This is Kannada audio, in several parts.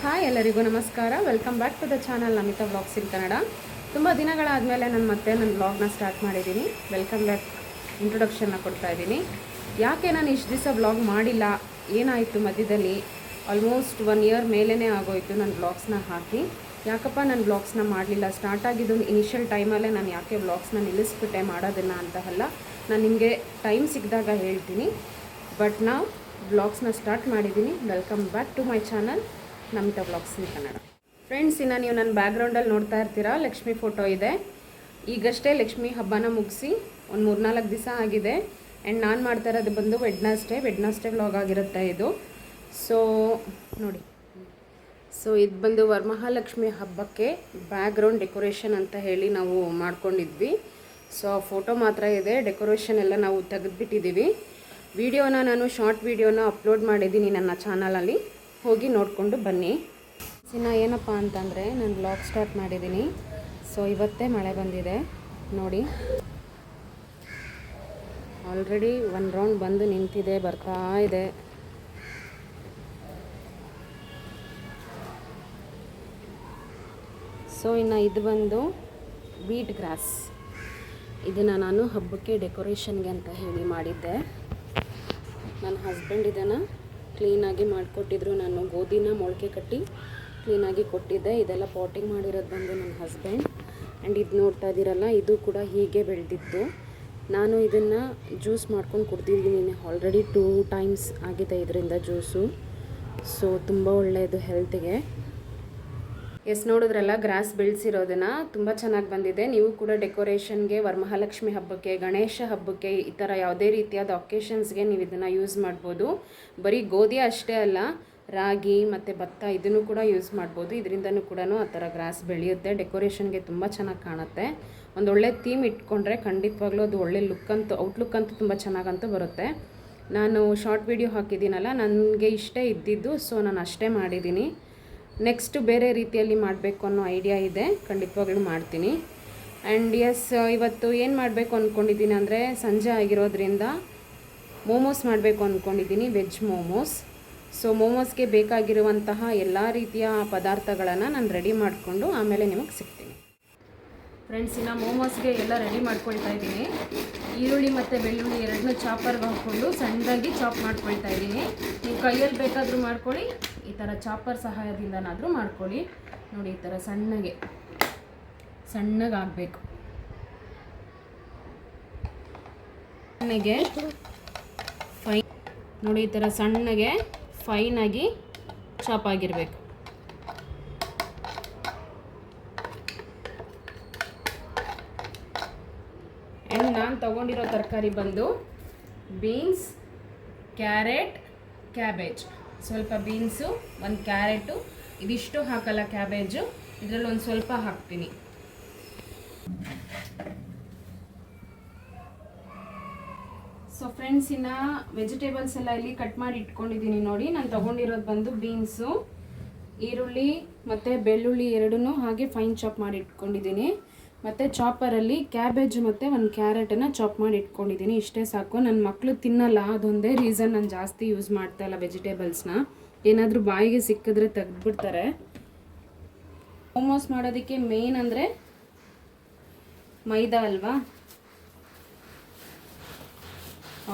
ಹಾಯ್ ಎಲ್ಲರಿಗೂ ನಮಸ್ಕಾರ. Welcome back to the channel Namitha vlogs in Kannada. ತುಂಬ ದಿನಗಳಾದಮೇಲೆ ನಾನು ಮತ್ತೆ ನನ್ನ ವ್ಲಾಗ್ನ ಸ್ಟಾರ್ಟ್ ಮಾಡಿದ್ದೀನಿ. ವೆಲ್ಕಮ್ ಬ್ಯಾಕ್ ಇಂಟ್ರೊಡಕ್ಷನ್ನ ಕೊಡ್ತಾ ಇದ್ದೀನಿ. ಯಾಕೆ ನಾನು ಇಷ್ಟು ದಿವಸ ವ್ಲಾಗ್ ಮಾಡಿಲ್ಲ, ಏನಾಯಿತು ಮಧ್ಯದಲ್ಲಿ, ಆಲ್ಮೋಸ್ಟ್ 1 ಇಯರ್ ಮೇಲೇ ಆಗೋಯಿತು ನಾನು ವ್ಲಾಗ್ಸ್ನ ಹಾಕಿ. ಯಾಕಪ್ಪ ನಾನು ವ್ಲಾಗ್ಸ್ನ ಮಾಡಲಿಲ್ಲ, ಸ್ಟಾರ್ಟ್ ಆಗಿದ್ದು ಇನಿಷಿಯಲ್ ಟೈಮಲ್ಲೇ ನಾನು ಯಾಕೆ ವ್ಲಾಗ್ಸ್ನ ನಿಲ್ಲಿಸ್ಬಿಟ್ಟೆ ಮಾಡೋದನ್ನು ಅಂತ ಅಲ್ಲ, ನಾನು ನಿಮಗೆ ಟೈಮ್ ಸಿಕ್ಕಿದಾಗ ಹೇಳ್ತೀನಿ. ಬಟ್ ನಾವು ವ್ಲಾಗ್ಸ್ನ ಸ್ಟಾರ್ಟ್ ಮಾಡಿದ್ದೀನಿ. Welcome back to my channel Namitha vlogs in Kannada. Friends, ಇನ್ನು ನೀವು ನನ್ನ ಬ್ಯಾಕ್ಗ್ರೌಂಡಲ್ಲಿ ನೋಡ್ತಾ ಇರ್ತೀರಾ, ಲಕ್ಷ್ಮಿ ಫೋಟೋ ಇದೆ. ಈಗಷ್ಟೇ ಲಕ್ಷ್ಮಿ ಹಬ್ಬನ ಮುಗಿಸಿ ಒಂದು 3-4 ದಿವಸ ಆಗಿದೆ. ಆ್ಯಂಡ್ ನಾನು ಮಾಡ್ತಾ ಇರೋದು ಬಂದು ವೆಡ್ನಸ್ಡೇ ವ್ಲಾಗ್ ಆಗಿರುತ್ತೆ ಇದು. ಸೊ ನೋಡಿ, ಇದು ಬಂದು ವರಮಹಾಲಕ್ಷ್ಮಿ ಹಬ್ಬಕ್ಕೆ ಬ್ಯಾಕ್ಗ್ರೌಂಡ್ ಡೆಕೋರೇಷನ್ ಅಂತ ಹೇಳಿ ನಾವು ಮಾಡ್ಕೊಂಡಿದ್ವಿ. ಸೊ ಆ ಫೋಟೋ ಮಾತ್ರ ಇದೆ, ಡೆಕೋರೇಷನ್ ಎಲ್ಲ ನಾವು ತೆಗೆದುಬಿಟ್ಟಿದ್ದೀವಿ. ವಿಡಿಯೋನ ನಾನು ಶಾರ್ಟ್ ವಿಡಿಯೋನ ಅಪ್ಲೋಡ್ ಮಾಡಿದ್ದೀನಿ ನನ್ನ ಚಾನಲಲ್ಲಿ, ಹೋಗಿ ನೋಡಿಕೊಂಡು ಬನ್ನಿ. ಇನ್ನು ಏನಪ್ಪ ಅಂತಂದರೆ ನಾನು ವ್ಲಾಗ್ ಸ್ಟಾರ್ಟ್ ಮಾಡಿದ್ದೀನಿ. ಸೊ ಇವತ್ತೇ ಮಳೆ ಬಂದಿದೆ ನೋಡಿ, ಆಲ್ರೆಡಿ 1 ರೌಂಡ್ ಬಂದು ನಿಂತಿದೆ, ಬರ್ತಾ ಇದೆ. ಸೊ ಇನ್ನು ಇದು ಬಂದು ವೀಟ್ ಗ್ರಾಸ್. ಇದನ್ನು ನಾನು ಹಬ್ಬಕ್ಕೆ ಡೆಕೋರೇಷನ್ಗೆ ಅಂತ ಹೇಳಿ ಮಾಡಿದ್ದೆ. ನನ್ನ ಹಸ್ಬೆಂಡ್ ಇದನ್ನು ಕ್ಲೀನಾಗಿ ಮಾಡಿಕೊಟ್ಟಿದ್ರು. ನಾನು ಗೋಧಿನ ಮೊಳಕೆ ಕಟ್ಟಿ ಕ್ಲೀನಾಗಿ ಕೊಟ್ಟಿದ್ದೆ. ಇದೆಲ್ಲ ಪಾಟಿಂಗ್ ಮಾಡಿರೋದು ಬಂದು ನನ್ನ ಹಸ್ಬೆಂಡ್. ಆ್ಯಂಡ್ ಇದು ನೋಡ್ತಾ ಇದ್ದೀರಲ್ಲ, ಇದು ಕೂಡ ಹೀಗೆ ಬೆಳೆದಿತ್ತು. ನಾನು ಇದನ್ನು ಜ್ಯೂಸ್ ಮಾಡ್ಕೊಂಡು ಕುಡ್ದಿದ್ದೀನಿ. ಆಲ್ರೆಡಿ 2 ಟೈಮ್ಸ್ ಆಗಿದೆ ಇದರಿಂದ ಜ್ಯೂಸು. ಸೊ ತುಂಬ ಒಳ್ಳೆಯದು ಹೆಲ್ತಿಗೆ. ನೋಡಿದ್ರಲ್ಲ, ಗ್ರಾಸ್ ಬೆಳೆಸಿರೋದನ್ನು ತುಂಬ ಚೆನ್ನಾಗಿ ಬಂದಿದೆ. ನೀವು ಕೂಡ ಡೆಕೋರೇಷನ್ಗೆ, ವರಮಹಾಲಕ್ಷ್ಮಿ ಹಬ್ಬಕ್ಕೆ, ಗಣೇಶ ಹಬ್ಬಕ್ಕೆ, ಈ ಥರ ಯಾವುದೇ ರೀತಿಯಾದ ಒಕೇಶನ್ಸ್ಗೆ ನೀವು ಇದನ್ನು ಯೂಸ್ ಮಾಡ್ಬೋದು. ಬರೀ ಗೋಧಿ ಅಷ್ಟೇ ಅಲ್ಲ, ರಾಗಿ ಮತ್ತು ಭತ್ತ ಇದನ್ನು ಕೂಡ ಯೂಸ್ ಮಾಡ್ಬೋದು. ಇದರಿಂದನೂ ಕೂಡ ಆ ಥರ ಗ್ರಾಸ್ ಬೆಳೆಯುತ್ತೆ. ಡೆಕೋರೇಷನ್ಗೆ ತುಂಬ ಚೆನ್ನಾಗಿ ಕಾಣುತ್ತೆ. ಒಂದು ಒಳ್ಳೆ ಥೀಮ್ ಇಟ್ಕೊಂಡ್ರೆ ಖಂಡಿತವಾಗ್ಲೂ ಅದು ಒಳ್ಳೆ ಔಟ್ಲುಕ್ ಅಂತೂ ತುಂಬ ಚೆನ್ನಾಗಂತೂ ಬರುತ್ತೆ. ನಾನು ಶಾರ್ಟ್ ವಿಡಿಯೋ ಹಾಕಿದ್ದೀನಲ್ಲ, ನನಗೆ ಇಷ್ಟೇ ಇದ್ದಿದ್ದು, ಸೊ ನಾನು ಅಷ್ಟೇ ಮಾಡಿದ್ದೀನಿ. ನೆಕ್ಸ್ಟ್ ಬೇರೆ ರೀತಿಯಲ್ಲಿ ಮಾಡಬೇಕು ಅನ್ನೋ ಐಡಿಯಾ ಇದೆ, ಖಂಡಿತವಾಗ್ಲೂ ಮಾಡ್ತೀನಿ. ಆ್ಯಂಡ್ ಇವತ್ತು ಏನು ಮಾಡಬೇಕು ಅಂದ್ಕೊಂಡಿದ್ದೀನಿ ಅಂದರೆ, ಸಂಜೆ ಆಗಿರೋದ್ರಿಂದ ಮೋಮೋಸ್ ಮಾಡಬೇಕು ಅಂದ್ಕೊಂಡಿದ್ದೀನಿ, ವೆಜ್ ಮೋಮೋಸ್. ಸೊ ಮೋಮೋಸ್ಗೆ ಬೇಕಾಗಿರುವಂತಹ ಎಲ್ಲ ರೀತಿಯ ಪದಾರ್ಥಗಳನ್ನು ನಾನು ರೆಡಿ ಮಾಡಿಕೊಂಡು ಆಮೇಲೆ ನಿಮಗೆ ಸಿಗ್ತೀನಿ. ಫ್ರೆಂಡ್ಸ್, ಇನ್ನು ಮೋಮೋಸ್ಗೆ ಎಲ್ಲ ರೆಡಿ ಮಾಡ್ಕೊಳ್ತಾ ಇದ್ದೀನಿ. ಈರುಳ್ಳಿ ಮತ್ತು ಬೆಳ್ಳುಳ್ಳಿ ಎರಡನ್ನೂ ಚಾಪರ್ಗೆ ಹಾಕ್ಕೊಂಡು ಸಣ್ಣದಾಗಿ ಚಾಪ್ ಮಾಡ್ಕೊಳ್ತಾ ಇದ್ದೀನಿ. ನೀವು ಕೈಯಲ್ಲಿ ಬೇಕಾದರೂ ಮಾಡ್ಕೊಳ್ಳಿ, ಈ ಥರ ಚಾಪರ್ ಸಹಾಯದಿಂದನಾದರೂ ಮಾಡ್ಕೊಳ್ಳಿ. ನೋಡಿ, ಈ ಥರ ಸಣ್ಣಗಾಗಬೇಕು. ನೋಡಿ, ಈ ಥರ ಸಣ್ಣಗೆ ಫೈನಾಗಿ ಚಾಪ್ ಆಗಿರಬೇಕು. ಆ್ಯಂಡ್ ನಾನು ತೊಗೊಂಡಿರೋ ತರಕಾರಿ ಬಂದು ಬೀನ್ಸ್, ಕ್ಯಾರೆಟ್, ಕ್ಯಾಬೇಜ್. ಸ್ವಲ್ಪ ಬೀನ್ಸು, 1 ಕ್ಯಾರೆಟು, ಇದಿಷ್ಟು ಹಾಕಲ್ಲ ಕ್ಯಾಬೇಜು, ಇದರಲ್ಲಿ ಒಂದು ಸ್ವಲ್ಪ ಹಾಕ್ತೀನಿ. ಸೊ ಫ್ರೆಂಡ್ಸ್, ಇನ್ನು ವೆಜಿಟೇಬಲ್ಸ್ ಎಲ್ಲ ಇಲ್ಲಿ ಕಟ್ ಮಾಡಿ ಇಟ್ಕೊಂಡಿದ್ದೀನಿ. ನೋಡಿ, ನಾನು ತೊಗೊಂಡಿರೋದು ಬಂದು ಬೀನ್ಸು, ಈರುಳ್ಳಿ ಮತ್ತು ಬೆಳ್ಳುಳ್ಳಿ ಎರಡನ್ನೂ ಹಾಗೆ ಫೈನ್ ಚಾಪ್ ಮಾಡಿ ಇಟ್ಕೊಂಡಿದ್ದೀನಿ. ಮತ್ತು ಚಾಪರಲ್ಲಿ ಕ್ಯಾಬೇಜ್ ಮತ್ತು 1 ಕ್ಯಾರೆಟನ್ನು ಚಾಪ್ ಮಾಡಿ ಇಟ್ಕೊಂಡಿದ್ದೀನಿ. ಇಷ್ಟೇ ಸಾಕು. ನನ್ನ ಮಕ್ಕಳು ತಿನ್ನಲ್ಲ, ಅದೊಂದೇ ರೀಸನ್ ನಾನು ಜಾಸ್ತಿ ಯೂಸ್ ಮಾಡ್ತಾಯಿಲ್ಲ ವೆಜಿಟೇಬಲ್ಸ್ನ. ಏನಾದರೂ ಬಾಯಿಗೆ ಸಿಕ್ಕಿದ್ರೆ ತೆಗೆದುಬಿಡ್ತಾರೆ. ಮೋಮೋಸ್ ಮಾಡೋದಕ್ಕೆ ಮೇನ್ ಅಂದರೆ ಮೈದಾ ಅಲ್ವಾ,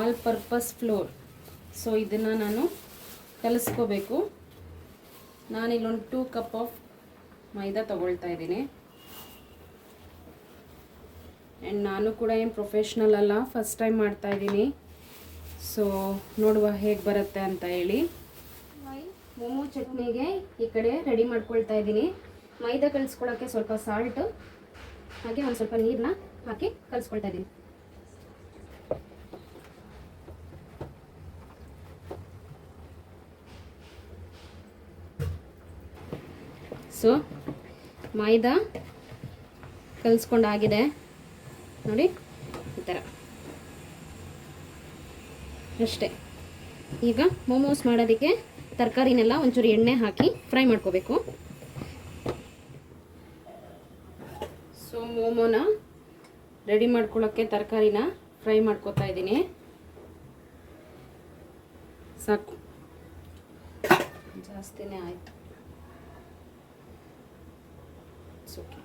ಆಲ್ ಪರ್ಪಸ್ ಫ್ಲೋರ್. ಸೊ ಇದನ್ನು ನಾನು ಕಲಿಸ್ಕೋಬೇಕು. ನಾನಿಲ್ಲೊಂದು 2 ಕಪ್ ಆಫ್ ಮೈದಾ ತೊಗೊಳ್ತಾ ಇದ್ದೀನಿ. ಆ್ಯಂಡ್ ನಾನು ಕೂಡ ಏನು ಪ್ರೊಫೆಷ್ನಲ್ ಅಲ್ಲ, ಫಸ್ಟ್ ಟೈಮ್ ಮಾಡ್ತಾಯಿದ್ದೀನಿ. ಸೊ ನೋಡುವ ಹೇಗೆ ಬರುತ್ತೆ ಅಂತ ಹೇಳಿ. ಮೋಮೋ ಚಟ್ನಿಗೆ ಈ ಕಡೆ ರೆಡಿ ಮಾಡ್ಕೊಳ್ತಾ ಇದ್ದೀನಿ. ಮೈದಾ ಕಲಿಸ್ಕೊಳ್ಳೋಕ್ಕೆ ಸ್ವಲ್ಪ ಸಾಲ್ಟು ಹಾಗೆ ಒಂದು ಸ್ವಲ್ಪ ನೀರನ್ನ ಹಾಕಿ ಕಲಿಸ್ಕೊಳ್ತಾ ಇದ್ದೀನಿ. ಸೊ ಮೈದಾ ಕಲಿಸ್ಕೊಂಡಾಗಿದೆ ನೋಡಿ, ಈ ಥರ ಅಷ್ಟೇ. ಈಗ ಮೋಮೋಸ್ ಮಾಡೋದಕ್ಕೆ ತರಕಾರಿನೆಲ್ಲ ಒಂಚೂರು ಎಣ್ಣೆ ಹಾಕಿ ಫ್ರೈ ಮಾಡ್ಕೋಬೇಕು. ಸೊ ಮೋಮೋನ ರೆಡಿ ಮಾಡ್ಕೊಳ್ಳೋಕ್ಕೆ ತರಕಾರಿನ ಫ್ರೈ ಮಾಡ್ಕೋತಾ ಇದ್ದೀನಿ. ಸಾಕು, ಜಾಸ್ತಿನೇ ಆಯಿತು. It's okay.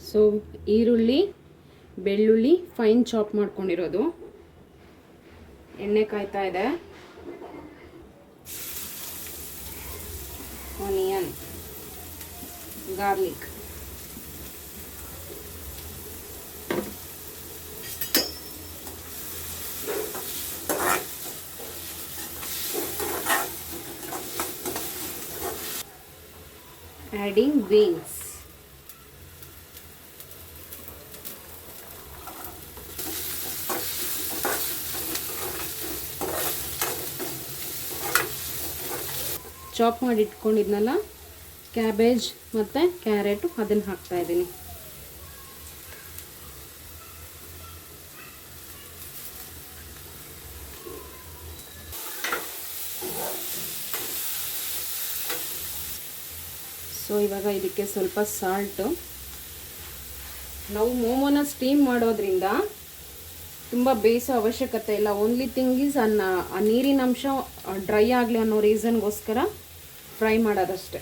ಸೊ ಈರುಳ್ಳಿ ಬೆಳ್ಳುಳ್ಳಿ ಫೈನ್ ಚಾಪ್ ಮಾಡ್ಕೊಂಡಿರೋದು, ಎಣ್ಣೆ ಕಾಯ್ತಾ ಇದೆ, onion, garlic, adding beans, chop ಮಾಡಿ ಇಟ್ಕೊಂಡಿದ್ನಲ್ಲ ಕ್ಯಾಬೇಜ್ ಮತ್ತು ಕ್ಯಾರೆಟು ಅದನ್ನು ಹಾಕ್ತಾ ಇದ್ದೀನಿ. ಸೊ ಇವಾಗ ಇದಕ್ಕೆ ಸ್ವಲ್ಪ ಸಾಲ್ಟು. ನಾವು ಮೋಮೋನ ಸ್ಟೀಮ್ ಮಾಡೋದ್ರಿಂದ ತುಂಬ ಬೇಯಿಸೋ ಅವಶ್ಯಕತೆ ಇಲ್ಲ. ಓನ್ಲಿ ಥಿಂಗ್ ಈಸ್ ಆ ನೀರಿನ ಅಂಶ ಡ್ರೈ ಆಗಲಿ ಅನ್ನೋ ರೀಸನ್ಗೋಸ್ಕರ ಫ್ರೈ ಮಾಡೋದಷ್ಟೆ.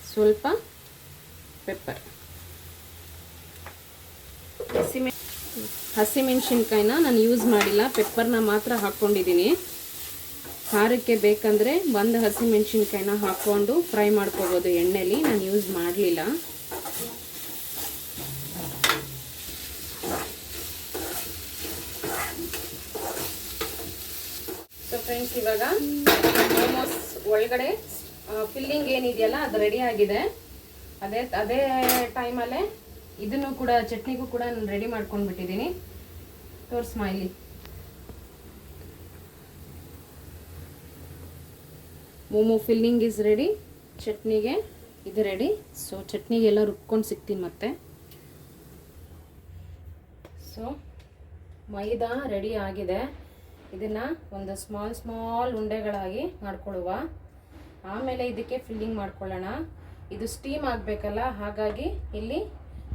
ಸ್ವಲ್ಪ ಪೆಪ್ಪರ್, ಹಸಿಮೆಣಸಿನ್ಕಾಯಿನ ನಾನು ಯೂಸ್ ಮಾಡಿಲ್ಲ, ಪೆಪ್ಪರ್ನ ಮಾತ್ರ ಹಾಕ್ಕೊಂಡಿದ್ದೀನಿ. ಖಾರಕ್ಕೆ ಬೇಕಂದರೆ ಒಂದು ಹಸಿಮೆಣಸಿನ್ಕಾಯಿನ ಹಾಕ್ಕೊಂಡು ಫ್ರೈ ಮಾಡ್ಕೋಬೋದು ಎಣ್ಣೆಲಿ, ನಾನು ಯೂಸ್ ಮಾಡಲಿಲ್ಲ. ಸೊ ಫ್ರೆಂಡ್ಸ್, ಇವಾಗ ಮೋಮೋಸ್ ಒಳಗಡೆ ಫಿಲ್ಲಿಂಗ್ ಏನಿದೆಯಲ್ಲ ಅದು ರೆಡಿ ಆಗಿದೆ. ಅದೇ ಟೈಮಲ್ಲೇ ಇದನ್ನು ಕೂಡ ಚಟ್ನಿಗೂ ಕೂಡ ನಾನು ರೆಡಿ ಮಾಡ್ಕೊಂಡ್ಬಿಟ್ಟಿದ್ದೀನಿ. ತೋರಿಸ್ಮಾ ಇಲ್ಲಿ. ಮೋಮೋ ಫಿಲ್ಲಿಂಗ್ ಈಸ್ ರೆಡಿ, ಚಟ್ನಿಗೆ ಇದು ರೆಡಿ. ಸೊ ಚಟ್ನಿಗೆಲ್ಲ ರುಬ್ಕೊಂಡು ಸಿಗ್ತೀನಿ ಮತ್ತೆ. ಸೊ ಮೈದಾ ರೆಡಿ ಆಗಿದೆ. ಇದನ್ನು ಒಂದು ಸ್ಮಾಲ್ ಉಂಡೆಗಳಾಗಿ ಮಾಡ್ಕೊಳ್ಳುವ. ಆಮೇಲೆ ಇದಕ್ಕೆ ಫಿಲ್ಲಿಂಗ್ ಮಾಡ್ಕೊಳ್ಳೋಣ. ಇದು ಸ್ಟೀಮ್ ಆಗಬೇಕಲ್ಲ, ಹಾಗಾಗಿ ಇಲ್ಲಿ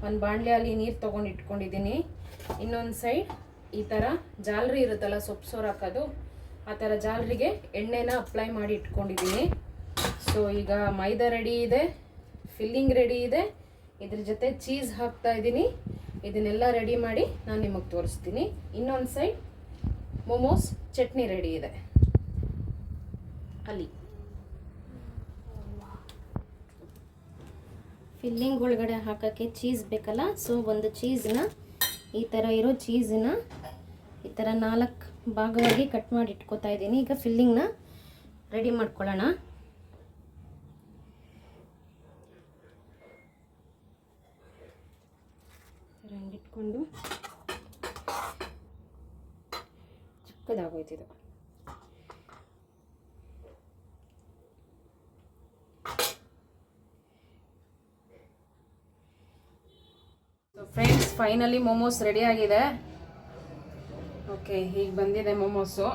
ಒಂದು ಬಾಣಲೆಯಲ್ಲಿ ನೀರು ತೊಗೊಂಡು ಇಟ್ಕೊಂಡಿದ್ದೀನಿ. ಇನ್ನೊಂದು ಸೈಡ್ ಈ ಥರ ಜಾಲರಿ ಇರುತ್ತಲ್ಲ ಸೊಪ್ಪು ಸೋರಾಕೋದು, ಆ ಥರ ಜಾಲರಿಗೆ ಎಣ್ಣೆನ ಅಪ್ಲೈ ಮಾಡಿ ಇಟ್ಕೊಂಡಿದ್ದೀನಿ. ಸೊ ಈಗ ಮೈದಾ ರೆಡಿ ಇದೆ, ಫಿಲ್ಲಿಂಗ್ ರೆಡಿ ಇದೆ, ಇದ್ರ ಜೊತೆ ಚೀಸ್ ಹಾಕ್ತಾ ಇದ್ದೀನಿ. ಇದನ್ನೆಲ್ಲ ರೆಡಿ ಮಾಡಿ ನಾನು ನಿಮಗೆ ತೋರಿಸ್ತೀನಿ. ಇನ್ನೊಂದು ಸೈಡ್ ಮೋಮೋಸ್ ಚಟ್ನಿ ರೆಡಿ ಇದೆ. ಅಲ್ಲಿ ಫಿಲ್ಲಿಂಗ್ ಒಳಗಡೆ ಹಾಕೋಕ್ಕೆ ಚೀಸ್ ಬೇಕಲ್ಲ, ಸೊ ಒಂದು ಚೀಸ್ನ ಈ ಥರ ಇರೋ ಚೀಸನ್ನ ಈ ಥರ 4 ಭಾಗವಾಗಿ ಕಟ್ ಮಾಡಿ ಇಟ್ಕೋತಾ ಇದ್ದೀನಿ. ಈಗ ಫಿಲ್ಲಿಂಗ್ನ ರೆಡಿ ಮಾಡ್ಕೊಳ್ಳೋಣ. ಇಟ್ಕೊಂಡು ಚಿಕ್ಕದಾಗೋಯ್ತಿದು. ಫ್ರೆಂಡ್ಸ್, ಫೈನಲಿ ಮೋಮೋಸ್ ರೆಡಿ ಆಗಿದೆ. ಓಕೆ, ಹೀಗೆ ಬಂದಿದೆ ಮೋಮೋಸು.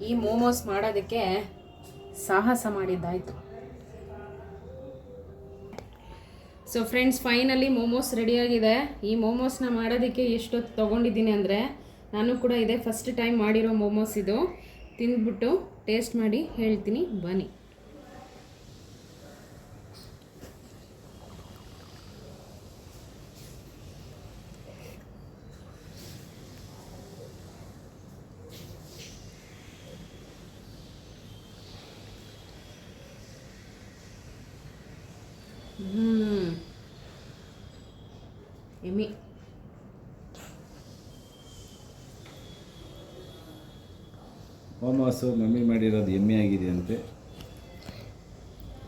ಈ ಮೋಮೋಸ್ ಮಾಡೋದಕ್ಕೆ ಸಾಹಸ ಮಾಡಿದ್ದಾಯಿತು. ಸೊ ಫ್ರೆಂಡ್ಸ್, ಫೈನಲಿ ಮೋಮೋಸ್ ರೆಡಿಯಾಗಿದೆ. ಈ ಮೋಮೋಸ್ನ ಮಾಡೋದಕ್ಕೆ ಎಷ್ಟೊತ್ತು ತೊಗೊಂಡಿದ್ದೀನಿ ಅಂದರೆ, ನಾನು ಕೂಡ ಇದೇ ಫಸ್ಟ್ ಟೈಮ್ ಮಾಡಿರೋ ಮೋಮೋಸ್ ಇದು. ತಿಂದ್ಬಿಟ್ಟು ಟೇಸ್ಟ್ ಮಾಡಿ ಹೇಳ್ತೀನಿ, ಬನ್ನಿ. ಎಮ್ಮಿ. ಮೋಮೋಸು ಮಮ್ಮಿ ಮಾಡಿರೋದು ಎಮ್ಮೆ ಆಗಿದೆ ಅಂತೆ.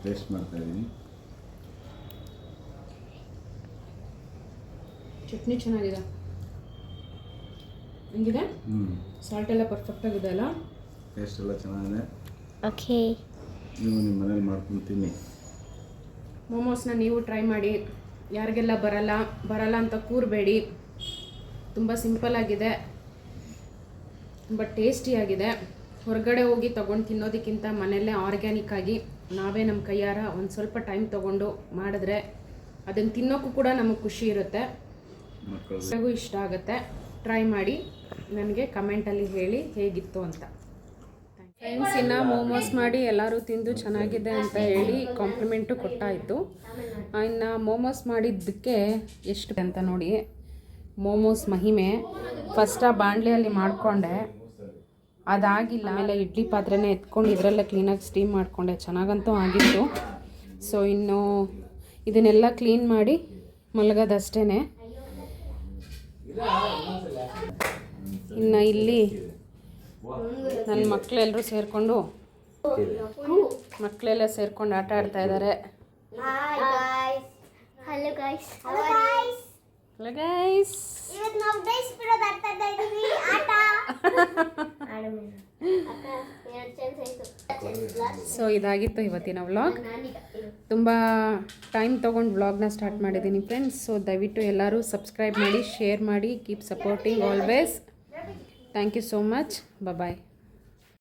ಟೇಸ್ಟ್ ಮಾಡ್ತಾ ಇದ್ದೀನಿ. ಚಟ್ನಿ ಚೆನ್ನಾಗಿದೆ. ಹೆಂಗಿದೆ? ಸಾಲ್ಟ್ ಎಲ್ಲ ಪರ್ಫೆಕ್ಟ್ ಆಗಿದೆ ಅಲ್ಲ? ಟೇಸ್ಟ್ ಎಲ್ಲ ಚೆನ್ನಾಗಿದೆ. ಓಕೆ, ನೀವು ನಿಮ್ಮ ಮನೇಲಿ ಮಾಡ್ಕೊಂಡು ತಿನ್ನಿ. ಮೋಮೋಸ್ನ ನೀವು ಟ್ರೈ ಮಾಡಿ. ಯಾರಿಗೆಲ್ಲ ಬರಲ್ಲ ಅಂತ ಕೂರಬೇಡಿ. ತುಂಬ ಸಿಂಪಲ್ ಆಗಿದೆ, ತುಂಬ ಟೇಸ್ಟಿಯಾಗಿದೆ. ಹೊರಗಡೆ ಹೋಗಿ ತೊಗೊಂಡು ತಿನ್ನೋದಕ್ಕಿಂತ ಮನೆಯಲ್ಲೇ ಆರ್ಗ್ಯಾನಿಕ್ ಆಗಿ ನಾವೇ ನಮ್ಮ ಕೈಯಾರ ಒಂದು ಸ್ವಲ್ಪ ಟೈಮ್ ತೊಗೊಂಡು ಮಾಡಿದ್ರೆ ಅದನ್ನು ತಿನ್ನೋಕ್ಕೂ ಕೂಡ ನಮಗೆ ಖುಷಿ ಇರುತ್ತೆ, ಮಕ್ಕಳಿಗೂ ಇಷ್ಟ ಆಗುತ್ತೆ. ಟ್ರೈ ಮಾಡಿ ನನಗೆ ಕಮೆಂಟಲ್ಲಿ ಹೇಳಿ ಹೇಗಿತ್ತು ಅಂತ. ಫ್ರೆಂಡ್ಸ್, ಇನ್ನು ಮೋಮೋಸ್ ಮಾಡಿ ಎಲ್ಲರೂ ತಿಂದು ಚೆನ್ನಾಗಿದೆ ಅಂತ ಹೇಳಿ ಕಾಂಪ್ಲಿಮೆಂಟು ಕೊಟ್ಟಾಯಿತು. ಇನ್ನು ಮೋಮೋಸ್ ಮಾಡಿದ್ದಕ್ಕೆ ಎಷ್ಟು ಅಂತ ನೋಡಿ. ಮೋಮೋಸ್ ಮಹಿಮೆ ಫಸ್ಟ್ ಆ ಬಾಣಲೆಯಲ್ಲಿ ಮಾಡಿಕೊಂಡೆ, ಅದಾಗಿಲ್ಲ. ಆಮೇಲೆ ಇಡ್ಲಿ ಪಾತ್ರೆನೇ ಎತ್ಕೊಂಡು ಇದರಲ್ಲೇ ಕ್ಲೀನಾಗಿ ಸ್ಟೀಮ್ ಮಾಡಿಕೊಂಡೆ, ಚೆನ್ನಾಗಂತೂ ಆಗಿತ್ತು. ಸೊ ಇನ್ನು ಇದನ್ನೆಲ್ಲ ಕ್ಲೀನ್ ಮಾಡಿ ಮಲಗೋದಷ್ಟೇ. ಇನ್ನು ಇಲ್ಲಿ ನನ್ನ ಮಕ್ಕಳೆಲ್ಲರೂ ಸೇರಿಕೊಂಡು ಆಟ ಆಡ್ತಾ ಇದ್ದಾರೆ. Hello guys. Hello guys. ಇವತ್ತು ನಾವು ಡೈಸ್ ಬಿಡೋದು ಆಡ್ತಾ ಇದ್ದೀವಿ. ಆಟ ಸೊ ಇದಾಗಿತ್ತು ಇವತ್ತಿನ ವ್ಲಾಗ್. ತುಂಬ ಟೈಮ್ ತೊಗೊಂಡು ವ್ಲಾಗ್ನ ಸ್ಟಾರ್ಟ್ ಮಾಡಿದ್ದೀನಿ ಫ್ರೆಂಡ್ಸ್. ಸೊ ದಯವಿಟ್ಟು ಎಲ್ಲರೂ ಸಬ್ಸ್ಕ್ರೈಬ್ ಮಾಡಿ, ಶೇರ್ ಮಾಡಿ, keep supporting always. Thank you so much. Bye.